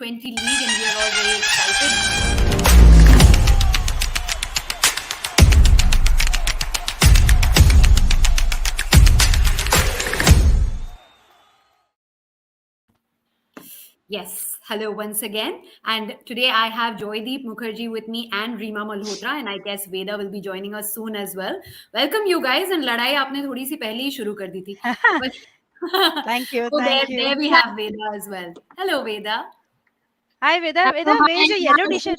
20 league, and we are all very excited. Yes, hello once again. And today I have Joydeep Mukherjee with me and Reema Malhotra, and I guess Veda will be joining us soon as well. Welcome you guys. And लड़ाई आपने थोड़ी सी पहले ही शुरू कर दी थी. But Thank you, so thank you. there we have Veda as well. Hello Veda. Hi Veda, Veda, where is your yellow t-shirt?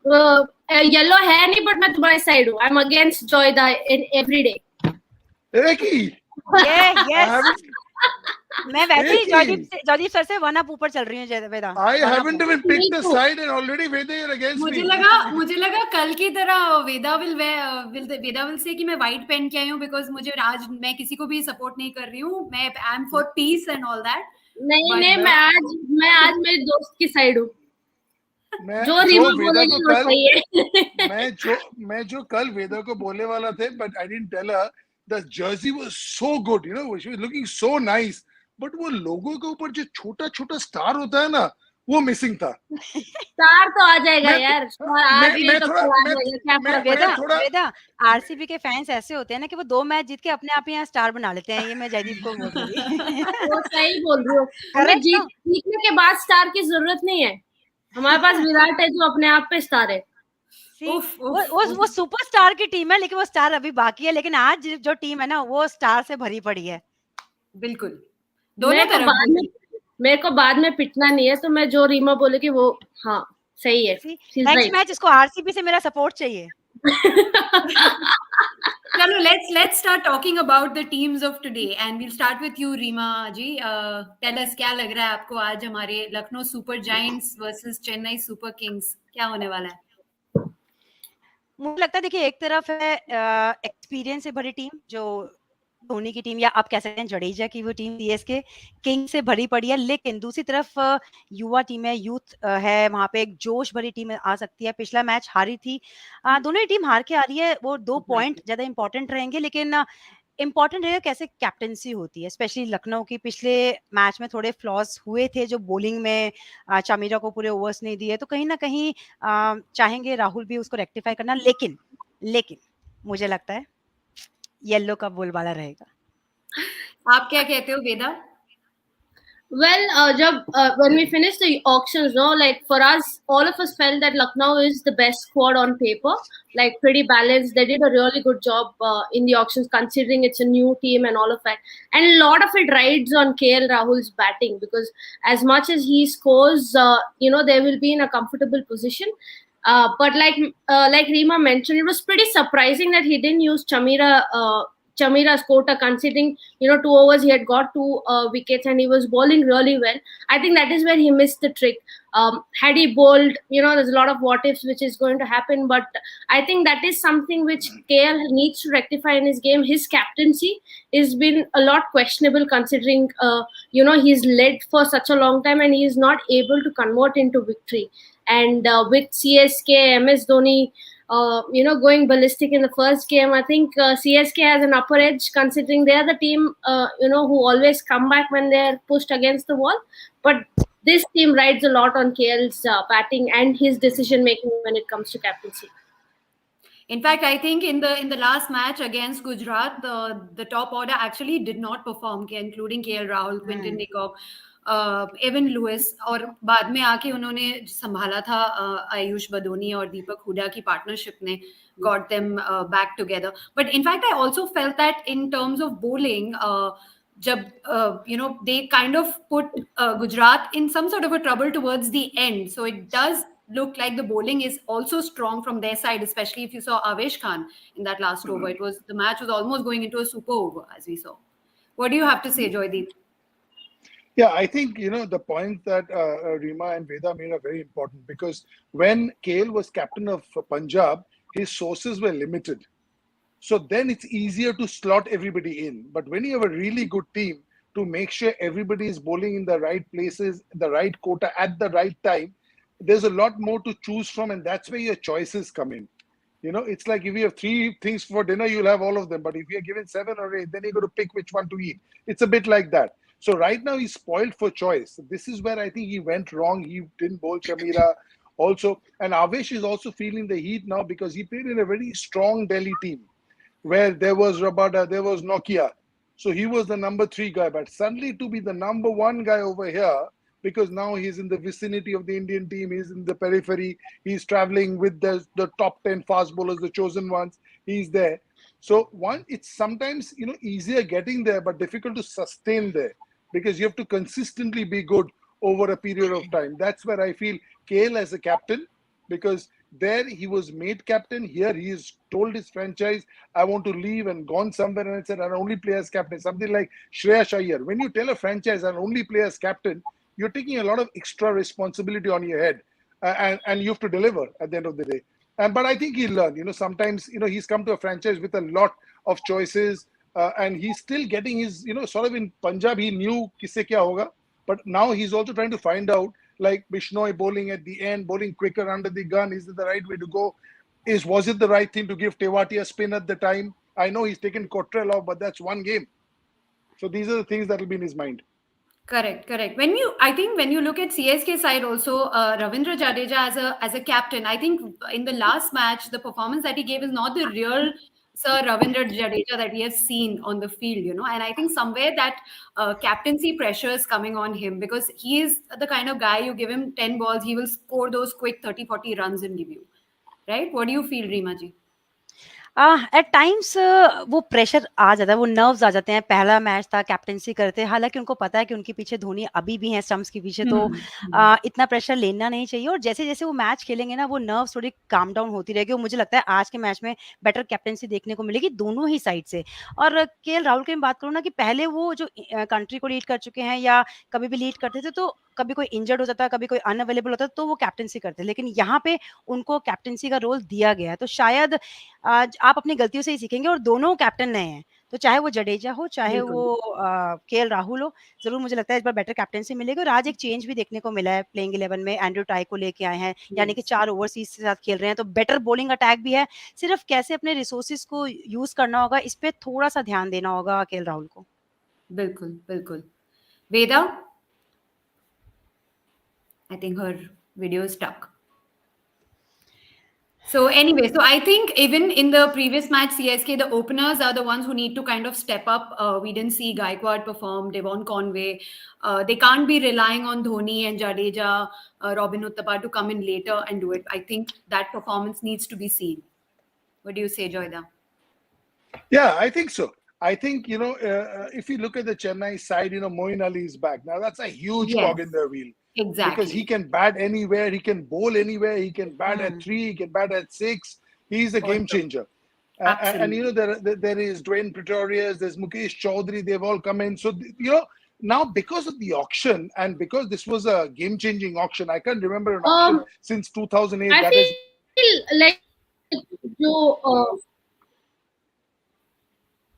Yellow है नहीं but मैं तुम्हारी साइड हूँ. I'm against Joyda in every day. Ricky, Yeah, I yes. haven't, मैं वैसे ही Ricky, Joydeep sir से 1 up ऊपर चल रही हूँ वेदा. I 1 up haven't even Me picked a too. side and already Veda, you're against मुझे me. लगा कल की तरह वेदा विल से कि मैं व्हाइट पहन के आई हूँ बिकॉज मुझे आज मैं किसी को भी सपोर्ट नहीं कर रही हूँ. मैं I am for piece and all that. नहीं मैं आज मेरे दोस्त की साइड हूँ. जो जो रीमा वेदा बोलेगी को वो कल सही है. मैं जो कल वेदा को बोलने वाला थे, but I didn't tell her the jersey was so good, you know, she was looking so nice, but वो लोगो के ऊपर जो छोटा छोटा स्टार होता है ना, वो मिसिंग था. स्टार तो आ जाएगा मैं यार. आज नहीं तो कल आ जाएगा. क्या फर्क वेदा थोड़ा वेदा आरसीबी के फैंस ऐसे होते हैं ना कि वो 2 मैच जीत के अपने आप ही यहाँ स्टार बना लेते हैं. ये मैं जयदीप को बोल रही थी. वो सही बोल रही हो. हमें करेक्ट ना? जीतने के बाद स्टार की जरूरत नहीं है. हमारे पास विराट है जो अपने आप पे स्टार है. See, उफ, वो सुपरस्टार की टीम है लेकिन वो स्टार अभी बाकी है. लेकिन आज जो टीम है ना वो स्टार से भरी पड़ी है. बिल्कुल दोनों तरफ. मेरे को बाद में पिटना नहीं है, तो मैं जो रीमा बोलेगी वो हाँ सही है. नेक्स्ट मैच इसको आरसीबी से मेरा सपोर्ट चाहिए. चलो let's start talking about the teams of today and we'll start with you Reema ji. Tell us क्या लग रहा है आपको आज हमारे Lucknow super giants versus Chennai super Kings क्या होने वाला है? मुझे लगता है देखिए एक तरफ है एक्सपीरियंस से भरी टीम जो धोनी की टीम या आप कह सकते हैं जडेजा की वो टीम सीएसके किंग से भरी पड़ी है. लेकिन दूसरी तरफ युवा टीम है, यूथ है, वहां पे एक जोश भरी टीम आ सकती है. पिछला मैच हारी थी. दोनों ही टीम हार के आ रही है. वो 2 पॉइंट ज्यादा इंपॉर्टेंट रहेंगे. लेकिन इंपॉर्टेंट रहेगा कैसे कैप्टेंसी होती है. स्पेशली लखनऊ की पिछले मैच में थोड़े फ्लॉज हुए थे जो बॉलिंग में चामीरा को पूरे ओवर्स नहीं दिए. तो कहीं ना कहीं चाहेंगे राहुल भी उसको रेक्टिफाई करना. लेकिन मुझे लगता है येलो का बोलबाला रहेगा. आप क्या कहते हो वेदा? Well, when we finished the auctions, no, like for us, all of us felt that Lucknow is the best squad on paper, like pretty balanced. They did a really good job in the auctions, considering it's a new team and all of that. And a lot of it rides on KL Rahul's batting because as much as he scores, they will be in a comfortable position. But like Reema mentioned, it was pretty surprising that he didn't use Chamira's quota, considering 2 overs he had got 2 wickets and he was bowling really well. I think that is where he missed the trick. Had he bowled, there's a lot of what ifs which is going to happen, but I think that is something which KL needs to rectify in his game. His captaincy has been a lot questionable, considering he's led for such a long time and he is not able to convert into victory. And with CSK, MS Dhoni going ballistic in the first game, I think CSK has an upper edge, considering they are the team, who always come back when they're pushed against the wall. But this team rides a lot on KL's batting and his decision making when it comes to captaincy. In fact, I think in the last match against Gujarat, the top order actually did not perform, including KL Rahul, Quinton de Kock, Avon Louis, और बाद में आके उन्होंने संभाला था आयुष बदोनी और दीपक हुडा की partnership ने got them back together. But in fact, I also felt that in terms of bowling, jab they kind of put Gujarat in some sort of a trouble towards the end. So it does look like the bowling is also strong from their side, especially if you saw Avesh Khan in that last over. The match was almost going into a super over, as we saw. What do you have to say, Joydeep? Yeah, I think, the points that Reema and Veda made are very important, because when KL was captain of Punjab, his sources were limited. So then it's easier to slot everybody in. But when you have a really good team, to make sure everybody is bowling in the right places, the right quota at the right time, there's a lot more to choose from, and that's where your choices come in. It's like if you have 3 things for dinner, you'll have all of them. But if you're given 7 or 8, then you got to pick which one to eat. It's a bit like that. So right now he's spoiled for choice. This is where I think he went wrong. He didn't bowl Chamira also. And Avesh is also feeling the heat now because he played in a very strong Delhi team where there was Rabada, there was Nokia. So he was the number 3 guy. But suddenly to be the number 1 guy over here, because now he's in the vicinity of the Indian team, he's in the periphery, he's traveling with the top 10 fast bowlers, the chosen ones, he's there. So one, it's sometimes easier getting there, but difficult to sustain there because you have to consistently be good over a period of time. That's where I feel KL as a captain, because there he was made captain. Here he has told his franchise, I want to leave, and gone somewhere and said, I'll only play as captain. Something like Shreya Iyer. When you tell a franchise, I'll only play as captain, you're taking a lot of extra responsibility on your head, and you have to deliver at the end of the day. But I think he'll learn. Sometimes he's come to a franchise with a lot of choices, and he's still getting his sort of in Punjab. He knew kisse kya hoga, but now he's also trying to find out, like Bishnoi bowling at the end, bowling quicker under the gun. Is it the right way to go? Was it the right thing to give Tewati a spin at the time? I know he's taken Cottrell off, but that's one game. So these are the things that will be in his mind. Correct. I think when you look at CSK side also, Ravindra Jadeja as a captain, I think in the last match, the performance that he gave is not the real Sir Ravindra Jadeja that we have seen on the field, And I think somewhere that captaincy pressure is coming on him because he is the kind of guy you give him 10 balls, he will score those quick 30-40 runs and give you. Right? What do you feel, Reema ji? At times वो pressure आ जाता है, वो nerves आ जाते हैं. पहला match था, captaincy करते हैं, हालांकि उनको पता है कि उनके पीछे धोनी अभी भी हैं स्टंप्स के पीछे, तो इतना प्रेशर लेना नहीं चाहिए. और जैसे जैसे वो मैच खेलेंगे ना, वो नर्व्स थोड़ी काम डाउन होती रहेगी. और मुझे लगता है आज के मैच में बेटर कैप्टेंसी देखने को मिलेगी दोनों ही साइड से. और केएल राहुल की बात करूँ ना, कि पहले वो जो कंट्री को लीड कर चुके हैं या कभी भी लीड करते थे, तो कभी कोई इंजर्ड हो जाता, कभी कोई अनअवेलेबल होता, तो वो कैप्टेंसी करते. लेकिन यहाँ पे उनको कैप्टेंसी का रोल दिया गया है, तो शायद आज आप अपनी गलतियों से ही सीखेंगे. और दोनों कैप्टन नए हैं, तो चाहे वो जडेजा हो, चाहे वो केएल राहुल हो, जरूर मुझे लगता है इस बार बेटर कैप्टेंसी मिलेगी. और आज एक चेंज भी देखने को मिला है प्लेइंग 11 में. एंड्रू टाई को लेके आए हैं, यानी कि 4 ओवरसीज के साथ खेल रहे हैं, तो बेटर बॉलिंग अटैक भी है. सिर्फ कैसे अपने रिसोर्सेज को यूज करना होगा, इस पे थोड़ा सा ध्यान देना होगा केएल राहुल को. बिल्कुल. वेदा, I think her video is stuck. So anyway, so I think even in the previous match, CSK, the openers are the ones who need to kind of step up. We didn't see Gaikwad perform, Devon Conway. They can't be relying on Dhoni and Jadeja, Robin Uthappa to come in later and do it. I think that performance needs to be seen. What do you say, Joyda? Yeah, I think so. I think, if you look at the Chennai side, Moeen Ali is back. Now, that's a huge cog in their wheel. Exactly. Because he can bat anywhere, he can bowl anywhere, he can bat at 3, he can bat at 6. He's a game changer. And there is Dwayne Pretorius, there's Mukesh Chaudhary, they've all come in. So, now because of the auction and because this was a game-changing auction, I can't remember an auction since 2008. I feel like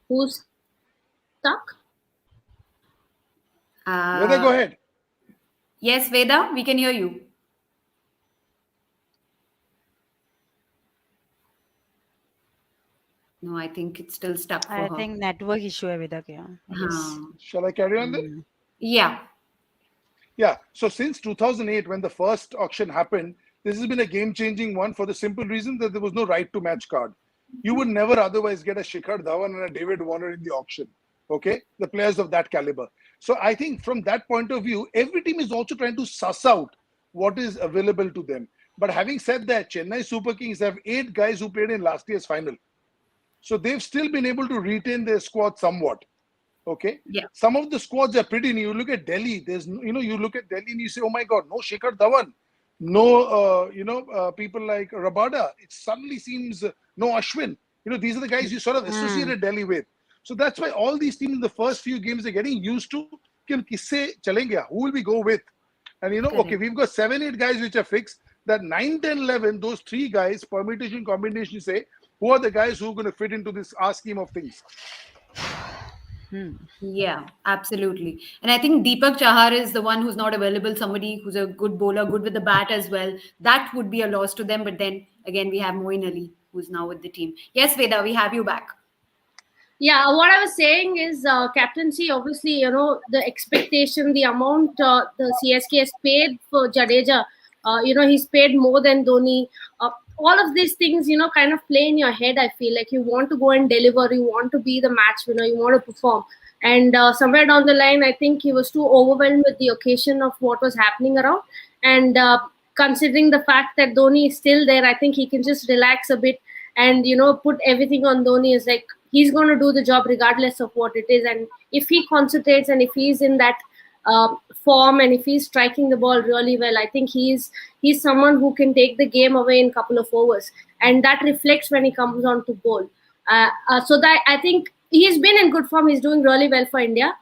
who's stuck? Veda, go ahead. Yes, Veda, we can hear you. No, I think it's still stuck for her. I think network issue है Veda के. Shall I carry on then? Yeah. Yeah. So since 2008, when the first auction happened, this has been a game-changing one for the simple reason that there was no right-to-match card. You would never otherwise get a Shikhar Dhawan and a David Warner in the auction. Okay? The players of that caliber. So I think from that point of view, every team is also trying to suss out what is available to them. But having said that, Chennai Super Kings have 8 guys who played in last year's final. So they've still been able to retain their squad somewhat. Okay? Yeah. Some of the squads are pretty new. You look at Delhi. You look at Delhi and you say, oh my God, no Shikhar Dhawan. No, people like Rabada. It suddenly seems no Ashwin. These are the guys you sort of associated Delhi with. So that's why all these teams in the first few games are getting used to who will we go with? And okay, we've got 7-8 guys which are fixed. That 9, 10, 11, those 3 guys, permutation, combination, say, who are the guys who are going to fit into this our scheme of things? Yeah, absolutely. And I think Deepak Chahar is the one who's not available, somebody who's a good bowler, good with the bat as well. That would be a loss to them. But then again, we have Moeen Ali, who's now with the team. Yes, Veda, we have you back. Yeah, what I was saying is captaincy. Obviously, the expectation, the amount the CSK has paid for Jadeja. He's paid more than Dhoni. All of these things, kind of play in your head. I feel like you want to go and deliver. You want to be the match winner. You want to perform. And somewhere down the line, I think he was too overwhelmed with the occasion of what was happening around. And considering the fact that Dhoni is still there, I think he can just relax a bit and put everything on Dhoni. Is like he's going to do the job regardless of what it is, and if he concentrates and if he's in that form and if he's striking the ball really well, I think he's someone who can take the game away in a couple of overs, and that reflects when he comes on to bowl. So that I think he's been in good form. He's doing really well for India.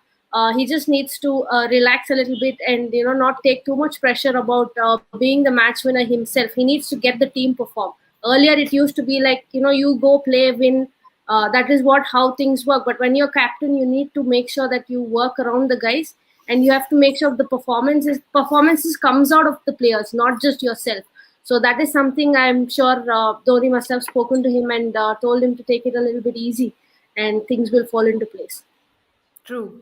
He just needs to relax a little bit and not take too much pressure about being the match winner himself. He needs to get the team perform. Earlier it used to be like you go play, win. That is what how things work. But when you're captain, you need to make sure that you work around the guys, and you have to make sure the performances comes out of the players, not just yourself. So that is something I'm sure Dhoni must have spoken to him and told him to take it a little bit easy, and things will fall into place. True.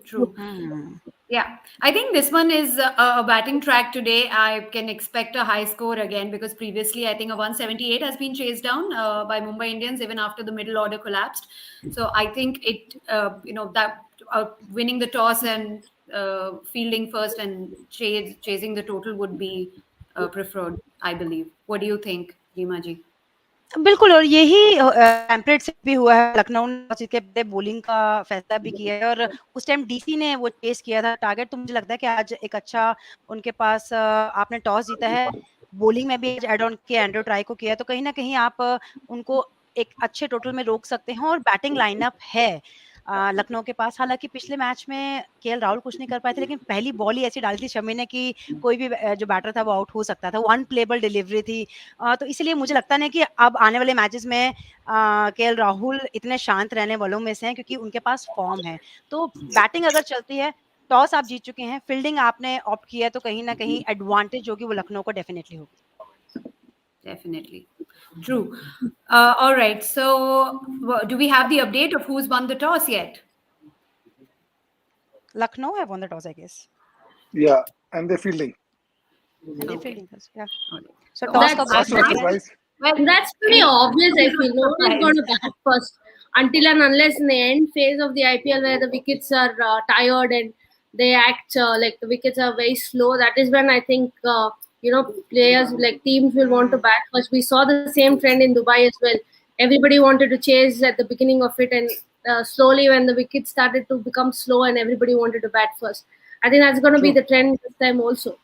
Yeah, I think this one is a batting track today. I can expect a high score again because previously I think a 178 has been chased down by Mumbai Indians even after the middle order collapsed. So I think that winning the toss and fielding first and chasing the total would be preferred, I believe. What do you think, Reema ji? बिल्कुल, और यही template से भी हुआ है। लखनऊ ने toss जीत के पहले बॉलिंग का फैसला भी किया है और उस टाइम डीसी ने वो चेस किया था टारगेट। तो मुझे लगता है कि आज एक अच्छा उनके पास आपने टॉस जीता है, बॉलिंग में भी एड ऑन किया, एंड्रू ट्राई को किया, तो कहीं न कहीं आप उनको एक अच्छे टोटल में रोक सकते हैं और बैटिंग लाइनअप है लखनऊ के पास। हालाँकि पिछले मैच में केएल राहुल कुछ नहीं कर पाए थे, लेकिन पहली बॉल ही ऐसी डाली थी शमी ने कि कोई भी जो बैटर था वो आउट हो सकता था। वन प्लेबल डिलीवरी थी। तो इसीलिए मुझे लगता नहीं कि अब आने वाले मैचेस में केएल राहुल इतने शांत रहने वालों में से हैं क्योंकि उनके पास फॉर्म है। तो बैटिंग अगर चलती है, टॉस आप जीत चुके हैं, फील्डिंग आपने ऑप्ट किया है, तो कहीं न कहीं एडवांटेज होगी वो लखनऊ को डेफिनिटली होगी। Definitely. True. All right. So, do we have the update of who's won the toss yet? Lucknow have won the toss, I guess. Yeah, and they're fielding. And they're Okay. fielding first. Yeah. All right. So So toss That's का That's not a बाद surprise. Well, that's pretty obvious. I feel no one is going to bat first until and unless in the end phase of the IPL where the wickets are tired and they act like the wickets are very slow. That is when I think players like teams will want to bat first. We saw the same trend in Dubai as well. Everybody wanted to chase at the beginning of it, and slowly when the wickets started to become slow, and everybody wanted to bat first. I think that's going to be True. the trend this time also.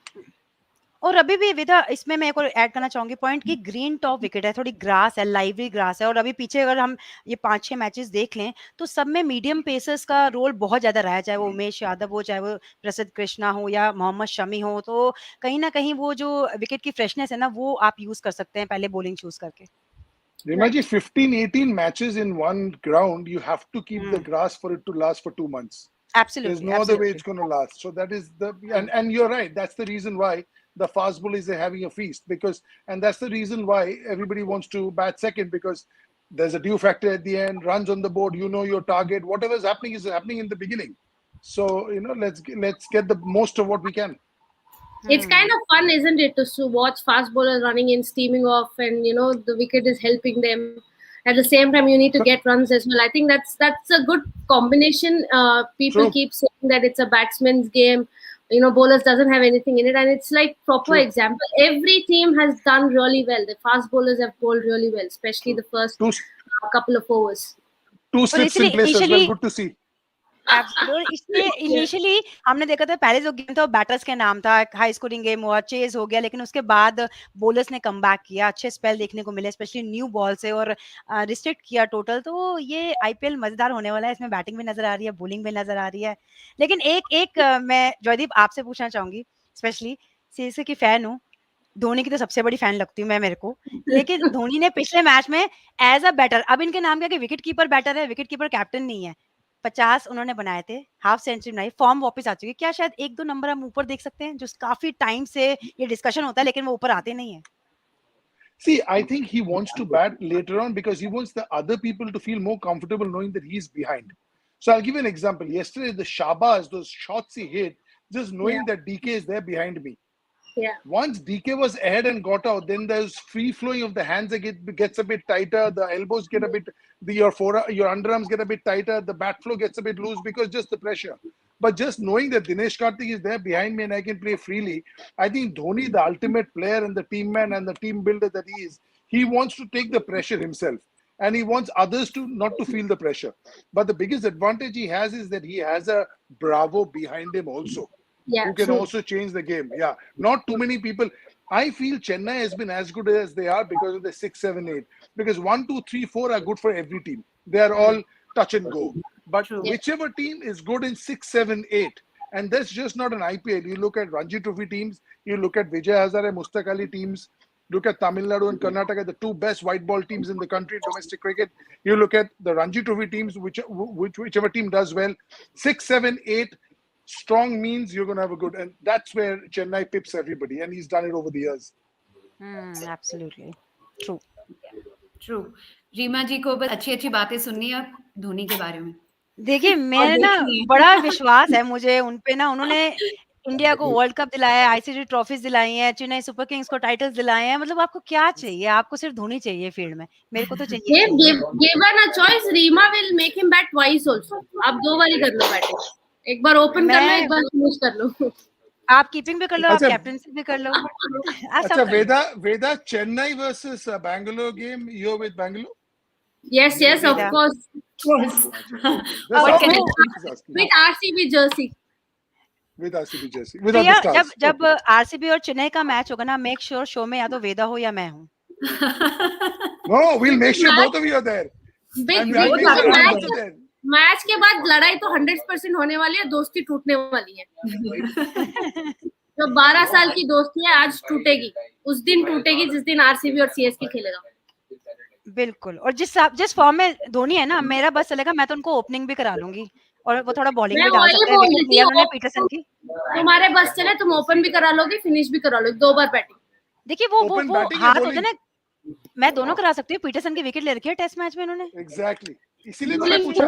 और अभी भी विदा इसमें मैं एक और add करना चाहूंगी पॉइंट कि ग्रीन टॉप विकेट है, थोड़ी ग्रास है, लाइवली ग्रास है। और अभी पीछे अगर हम ये 5-6 मैचेस देख लें तो सब में मीडियम पेसर्स का रोल बहुत ज्यादा रहा है, चाहे वो उमेश यादव हो, चाहे वो प्रसिद्ध कृष्णा हो या मोहम्मद शमी हो। तो कहीं ना कहीं वो जो विकेट की फ्रेशनेस है ना, वो आप यूज कर सकते हैं पहले बॉलिंग चूज करके। Imagine 15, 18 matches in one ground. You have to keep the grass for it to last for 2 months. There's Absolutely, no other way absolutely. it's going to last. So that is and you're right. That's the reason why the fast bowlers are having a feast and that's the reason why everybody wants to bat second because there's a due factor at the end. Runs on the board. You know your target. Whatever is happening in the beginning. So let's get the most of what we can. It's kind of fun, isn't it, to watch fast bowlers running in, steaming off, and the wicket is helping them. At the same time, you need to get runs as well. I think that's a good combination. People True. keep saying that it's a batsman's game. Bowlers doesn't have anything in it, and it's like proper True. example. Every team has done really well. The fast bowlers have bowled really well, especially the first Two couple of overs. two और slips in इसलिए place as well. Initially Good to see. और इसमें initially हमने देखा था पहले जो game था वो बैटर्स के नाम था, हाई स्कोरिंग गेम हुआ, चेज हो गया, लेकिन उसके बाद बॉलर्स ने कमबैक किया, अच्छे स्पेल देखने को मिले स्पेशली न्यू बॉल से और रिस्ट्रिक्ट किया टोटल। तो ये आईपीएल मजेदार होने वाला है, इसमें बैटिंग भी नजर आ रही है, बॉलिंग भी नजर आ रही है। लेकिन एक एक मैं जयदीप आपसे पूछना चाहूंगी, स्पेशली सीएसके की फैन हूँ, धोनी की तो सबसे बड़ी फैन लगती हूँ मैं मेरे को, लेकिन धोनी ने पिछले मैच में एज अ बैटर, अब इनके नाम क्या कि विकेट कीपर बैटर है, विकेट कीपर कैप्टन नहीं है, 50 उन्होंने बनाए थे, हाफ सेंचुरी बनाई, फॉर्म वापस आ चुकी है। क्या शायद 1-2 नंबर हम ऊपर देख सकते हैं, जो काफी टाइम से ये डिस्कशन होता है लेकिन वो ऊपर आते नहीं है? See, I think he wants to bat later on because he wants the other people to feel more comfortable knowing that he's behind. So I'll give you an example. Yesterday, the Shabas, those shots he hit, just knowing that DK is there behind me. Yeah. Once DK was ahead and got out, then there's free flowing of the hands gets a bit tighter, the elbows get a bit, your underarms get a bit tighter, the bat flow gets a bit loose because just the pressure. But just knowing that Dinesh Karthik is there behind me and I can play freely, I think Dhoni, the ultimate player and the team man and the team builder that he is, he wants to take the pressure himself. And he wants others to not to feel the pressure. But the biggest advantage he has is that he has a Bravo behind him also, who can also change the game. Yeah, not too many people. I feel Chennai has been as good as they are because of the 6, 7, 8. Because 1, 2, 3, 4 are good for every team. They are all touch and go. But whichever team is good in 6, 7, 8, and that's just not an IPL. You look at Ranji Trophy teams, you look at Vijay Hazare, Mustaq Ali teams, look at Tamil Nadu and Karnataka, the two best white ball teams in the country, domestic cricket. You look at the Ranji Trophy teams, whichever team does well. 6, 7, 8 strong means you're going to have a good, and that's where Chennai pips everybody, and he's done it over the years. Absolutely true. True. Reema जी को बस अच्छी बातें सुननी है धोनी के बारे में. देखिए मैं ना बड़ा विश्वास है मुझे उन पे ना, उन्होंने इंडिया को वर्ल्ड कप दिलाया है, आईसीसी ट्रॉफीज दिलाई हैं, चेन्नई सुपर किंग्स को टाइटल्स दिलाए हैं. मतलब आपको क्या चाहिए? आपको सिर्फ धोनी चाहिए फील्ड में. मेरे को तो चाहिए. Given a choice, Reema will make him bat twice also. आप 2 बार ही कर लो बैटिंग. एक बार ओपन कर लो, एक बार फिनिश कर लो. आप कीपिंग भी कर लो, आप कैप्टनसी भी कर लो. अच्छा, Veda, Chennai versus Bangalore game, you're with Bangalore? Yes, of course. With RCB jersey. With RCB jersey. Without the stars. जब आरसीबी और चेन्नई का मैच होगा ना, मेक श्योर शो में या तो वेदा हो या मैं हूँ. No, we'll make sure both of you are there. Match के बाद लड़ाई तो 100% होने वाली है, दोस्ती टूटने वाली है. जो 12 साल की दोस्ती है आज टूटेगी, उस दिन टूटेगी जिस दिन आरसीबी और सीएसके खेलेगा. बिल्कुल. और जिस फॉर्म में धोनी है ना, मेरा बस चलेगा, मैं तो उनको ओपनिंग भी करा लूंगी और वो थोड़ा बॉलिंग भी डाल सकते हैं. विकेट लिया उन्होंने पीटरसन की. तुम्हारे बस चले, तुम ओपन भी करा लोगे, फिनिश भी करा लोगे, 2 बार बैटिंग. देखिए वो हाथ होते हैं ना, मैं दोनों करा सकती हूँ. पीटरसन की विकेट ले रखी है टेस्ट मैच में इन्होंने. एग्जैक्टली, इसीलिए मैंने पूछा.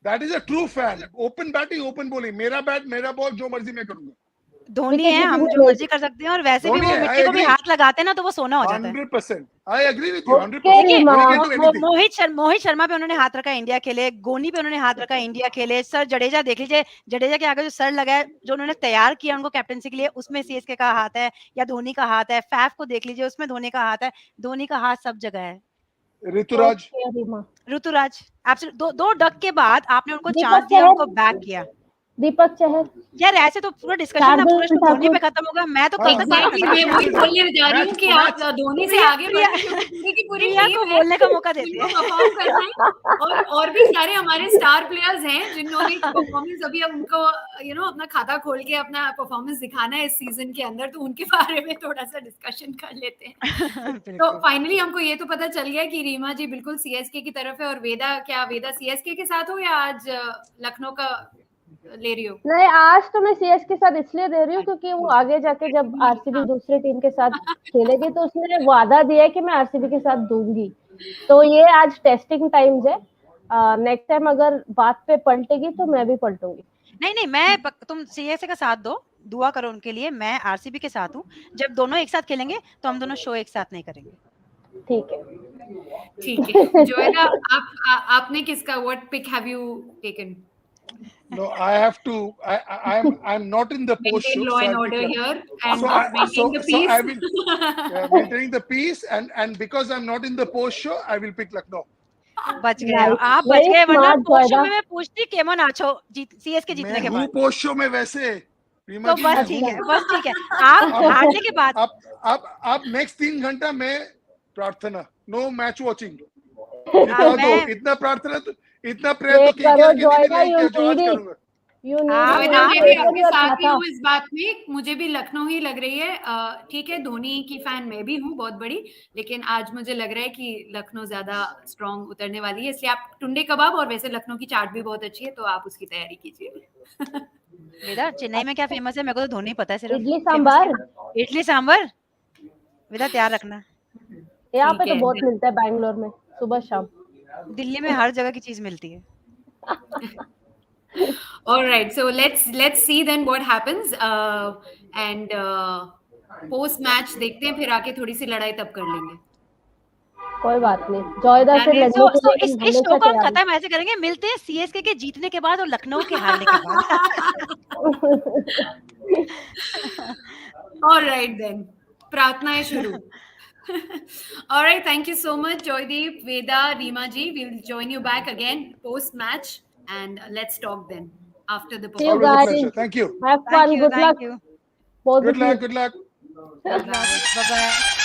That is a true fan. Open batting, open bowling. मेरा बैट, मेरा बॉल, जो मर्जी मैं करूंगा. धोनी है, हम जो मर्जी कर सकते हैं. और वैसे भी वो मिट्टी को भी हाथ लगाते हैं ना, तो वो सोना हो जाता है. 100%. I agree with you. 100%. Mohit Sharma पे उन्होंने हाथ रखा, इंडिया खेले. गोनी पे उन्होंने हाथ रखा, इंडिया खेले. सर जडेजा देख लीजिए, जडेजा के आगे जो सर लगा है, जो उन्होंने तैयार किया उनको कैप्टनसी के लिए, उसमें सीएसके का हाथ है या धोनी का हाथ है. फैफ को देख लीजिए, उसमें धोनी का हाथ है. धोनी का हाथ सब जगह है. ऋतुराज दो डक के बाद आपने उनको चांस दिया, उनको बैक किया. दीपक चहर. यार ऐसे तो पूरा डिस्कशन ना पूरा धोनी पे खत्म होगा. मैं तो कल तक मैं वही बोलने जा रही हूँ कि आप धोनी से आगे पूरी को बोलने का मौका देते हैं. परफॉर्म कर रहे हैं और भी सारे हमारे स्टार प्लेयर्स हैं जिन्होंने परफॉर्मेंस अभी उनको अपना खाता खोल के अपना परफॉर्मेंस दिखाना है इस सीजन के अंदर, तो उनके बारे में थोड़ा सा डिस्कशन कर लेते हैं. तो फाइनली हमको ये तो पता चल गया कि रीमा जी बिल्कुल सीएसके की तरफ है. और वेदा सीएसके के साथ हो या आज लखनऊ का ले रही हो? नहीं, आज तो मैं सीएस के साथ इसलिए दे रही हूँ क्योंकि वो आगे जाके जब आरसीबी दूसरी टीम के साथ खेलेगी तो उसने वादा दिया है कि मैं आरसीबी के साथ दूंगी. तो ये आज टेस्टिंग टाइम्स है. नेक्स्ट टाइम अगर बात पे पलटेगी तो मैं भी पलटूंगी. नहीं, तुम सीएसके का साथ दो, दुआ करो उनके लिए. मैं आरसीबी के साथ हूँ. जब दोनों एक साथ खेलेंगे तो हम दोनों शो एक साथ नहीं करेंगे. ठीक है. जोएला, आपने किसका what pick have you taken? No, I have to. I'm not in the post show. Law and order here and maintaining the peace. So I will maintaining the peace, and because I'm not in the post show, I will pick Lucknow. बच गए आप, बच गए. वरना post show में मैं पूछती केमन आछो सीएसके जीतने के बाद. पोस्ट शो में वैसे तो बस ठीक है. आप हारने के बाद आप नेक्स्ट 3 घंटा में प्रार्थना, नो मैच वॉचिंग. इतना प्रार्थना तो इतना प्रेयर तो किया जो आज करूंगा. आपके साथ ही हूँ इस बात में. मुझे भी लखनऊ ही लग रही है. ठीक है, धोनी की फैन मैं भी हूँ बहुत बड़ी, लेकिन आज मुझे लग रहा है कि लखनऊ ज्यादा स्ट्रॉन्ग उतरने वाली है. इसलिए आप टुंडे कबाब, और वैसे लखनऊ की चाट भी बहुत अच्छी है, तो आप उसकी तैयारी कीजिए. वेदा, चेन्नई में क्या फेमस है? मेरे को तो धोनी पता है सिर्फ. इडली सांभर. वेदा तैयार रखना. यहाँ पे ठीक तो है बहुत मिलता है बैंगलोर में, सुबह शाम। दिल्ली में हर जगह की चीज मिलती है। all right, so let's see then what happens, and post match देखते हैं, फिर आके थोड़ी सी लड़ाई तब कर लेंगे। कोई बात नहीं, जॉयदा से लड़ने सो के सो लिए इस हम शो हमेशा को हम तैयार खत्म ऐसे करेंगे, मिलते हैं सीएसके के जीतने के बाद और लखनऊ के हारने के बाद। हैं। all right then, प्रार्थनाएं शुरू। all right, thank you so much Joydeep, Veda, Reema ji. We'll join you back again post match, and let's talk then after the See you Always a performance. pleasure. guys. Thank you. Have thank fun. You, Good thank luck, you, both Good of you. luck. Good luck. Bye bye। Bye bye.